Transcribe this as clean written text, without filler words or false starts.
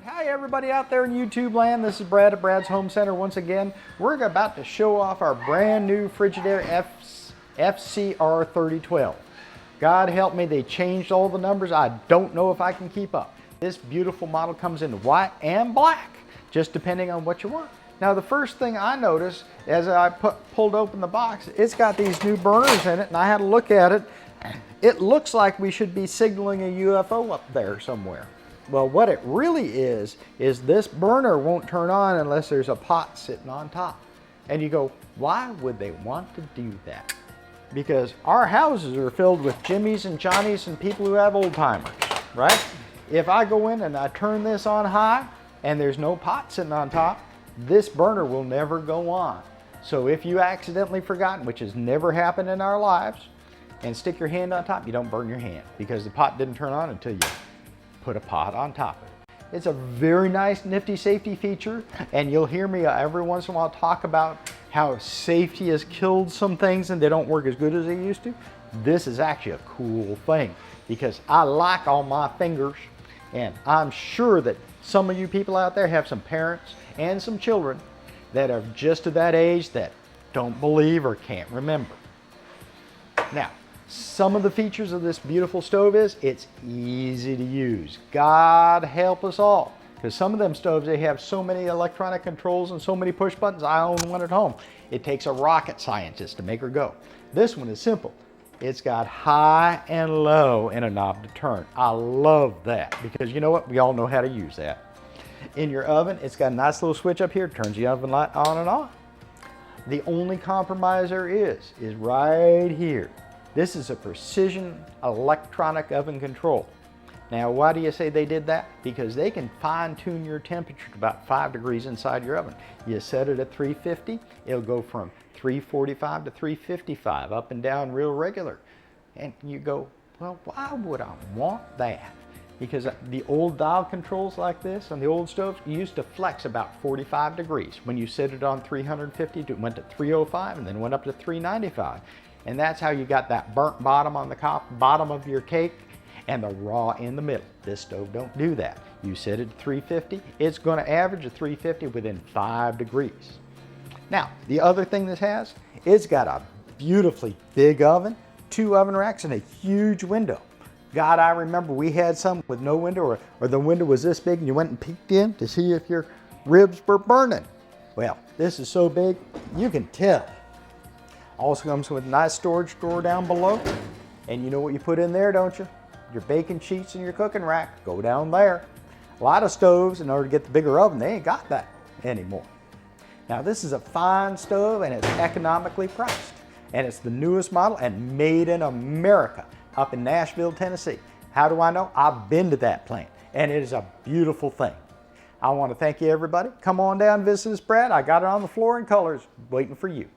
Hi everybody out there in YouTube land. This is Brad at Brad's Home Center once again. We're about to show off our brand new Frigidaire FCR3012. God help me, they changed all the numbers. I don't know if I can keep up. This beautiful model comes in white and black, just depending on what you want. Now the first thing I noticed as I pulled open the box, it's got these new burners in it, and I had a look at it. It looks like we should be signaling a UFO up there somewhere. Well, what it really is this burner won't turn on unless there's a pot sitting on top. And you go, why would they want to do that? Because our houses are filled with Jimmies and Johnnies and people who have old timers, right? If I go in and I turn this on high and there's no pot sitting on top, this burner will never go on. So if you accidentally forgotten, which has never happened in our lives, and stick your hand on top, you don't burn your hand because the pot didn't turn on until you put a pot on top of it. It's a very nice, nifty safety feature, and you'll hear me every once in a while talk about how safety has killed some things and they don't work as good as they used to. This is actually a cool thing because I like all my fingers, and I'm sure that some of you people out there have some parents and some children that are just to that age that don't believe or can't remember. Now, some of the features of this beautiful stove is it's easy to use. God help us all. Because some of them stoves, they have so many electronic controls and so many push buttons. I own one at home. It takes a rocket scientist to make her go. This one is simple. It's got high and low and a knob to turn. I love that because you know what? We all know how to use that. In your oven, it's got a nice little switch up here. It turns the oven light on and off. The only compromise there is right here. This is a precision electronic oven control. Now, why do you say they did that? Because they can fine tune your temperature to about 5 degrees inside your oven. You set it at 350, it'll go from 345 to 355, up and down real regular. And you go, well, why would I want that? Because the old dial controls like this on the old stoves used to flex about 45 degrees. When you set it on 350, it went to 305 and then went up to 395. And that's how you got that burnt bottom on the bottom of your cake and the raw in the middle. This stove don't do that. You set it to 350, it's gonna average a 350 within 5 degrees. Now, the other thing this has, it's got a beautifully big oven, 2 oven racks, and a huge window. God, I remember we had some with no window, or the window was this big and you went and peeked in to see if your ribs were burning. Well, this is so big, you can tell. Also comes with a nice storage drawer down below. And you know what you put in there, don't you? Your baking sheets and your cooking rack go down there. A lot of stoves, in order to get the bigger oven, they ain't got that anymore. Now this is a fine stove and it's economically priced. And it's the newest model and made in America up in Nashville, Tennessee. How do I know? I've been to that plant and it is a beautiful thing. I want to thank you everybody. Come on down and visit us, Brad. I got it on the floor in colors waiting for you.